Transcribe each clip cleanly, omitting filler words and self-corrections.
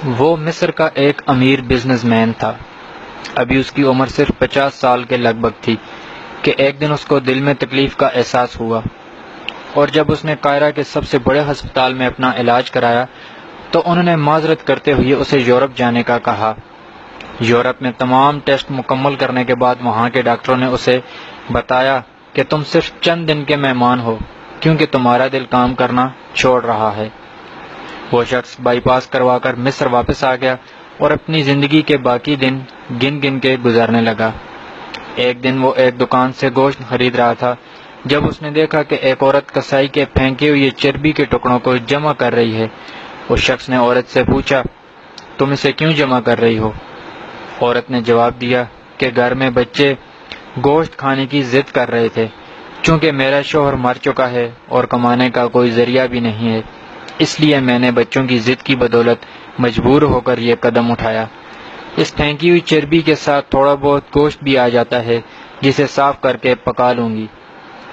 وہ مصر کا ایک امیر بزنس مین تھا۔ ابھی اس کی عمر صرف 50 سال کے لگ بھگ تھی کہ ایک دن اس کو دل میں تکلیف کا احساس ہوا، اور جب اس نے قاہرہ کے سب سے بڑے ہسپتال میں اپنا علاج کرایا تو انہوں نے معذرت کرتے ہوئے اسے یورپ جانے کا کہا۔ یورپ میں تمام ٹیسٹ مکمل کرنے کے بعد وہاں کے ڈاکٹروں نے اسے بتایا کہ تم صرف چند دن کے مہمان ہو، کیونکہ تمہارا دل کام کرنا چھوڑ رہا ہے۔ وہ شخص بائی پاس کروا کر مصر واپس آ گیا اور اپنی زندگی کے باقی دن گن گن کے گزارنے لگا۔ ایک دن وہ ایک دکان سے گوشت خرید رہا تھا جب اس نے دیکھا کہ ایک عورت کسائی کے پھینکے ہوئے چربی کے ٹکڑوں کو جمع کر رہی ہے۔ اس شخص نے عورت سے پوچھا، تم اسے کیوں جمع کر رہی ہو؟ عورت نے جواب دیا کہ گھر میں بچے گوشت کھانے کی ضد کر رہے تھے، چونکہ میرا شوہر مر چکا ہے اور کمانے کا کوئی ذریعہ بھی نہیں ہے، اس لیے میں نے بچوں کی ضد کی بدولت مجبور ہو کر یہ قدم اٹھایا۔ اس پھینکی ہوئی چربی کے ساتھ تھوڑا بہت گوشت بھی آ جاتا ہے جسے صاف کر کے پکا لوں گی۔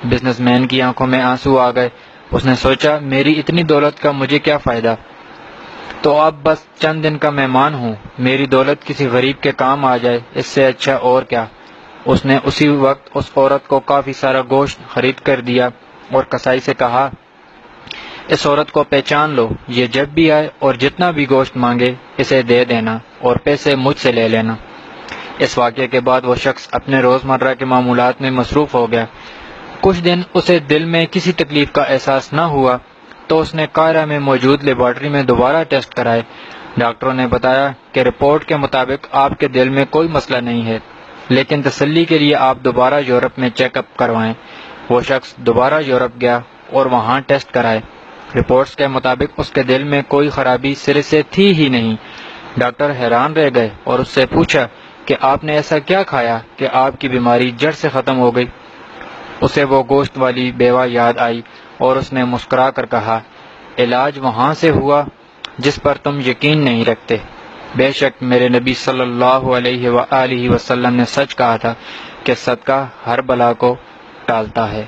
بزنس مین کی آنکھوں میں آنسو آ گئے۔ اس نے سوچا، میری اتنی دولت کا مجھے کیا فائدہ؟ تو اب بس چند دن کا مہمان ہوں، میری دولت کسی غریب کے کام آ جائے، اس سے اچھا اور کیا۔ اس نے اسی وقت اس عورت کو کافی سارا گوشت خرید کر دیا اور کسائی سے کہا، اس عورت کو پہچان لو، یہ جب بھی آئے اور جتنا بھی گوشت مانگے اسے دے دینا اور پیسے مجھ سے لے لینا۔ اس واقعے کے بعد وہ شخص اپنے روزمرہ کے معمولات میں مصروف ہو گیا۔ کچھ دن اسے دل میں کسی تکلیف کا احساس نہ ہوا تو اس نے قاہرہ میں موجود لیبارٹری میں دوبارہ ٹیسٹ کرائے۔ ڈاکٹروں نے بتایا کہ رپورٹ کے مطابق آپ کے دل میں کوئی مسئلہ نہیں ہے، لیکن تسلی کے لیے آپ دوبارہ یورپ میں چیک اپ کروائیں۔ وہ شخص دوبارہ یورپ گیا اور وہاں ٹیسٹ کرائے۔ رپورٹس کے مطابق اس کے دل میں کوئی خرابی سرے سے تھی ہی نہیں۔ ڈاکٹر حیران رہ گئے اور اس سے پوچھا کہ آپ نے ایسا کیا کھایا کہ آپ کی بیماری جڑ سے ختم ہو گئی؟ اسے وہ گوشت والی بیوہ یاد آئی اور اس نے مسکرا کر کہا، علاج وہاں سے ہوا جس پر تم یقین نہیں رکھتے۔ بے شک میرے نبی صلی اللہ علیہ وآلہ وسلم نے سچ کہا تھا کہ صدقہ ہر بلا کو ٹالتا ہے۔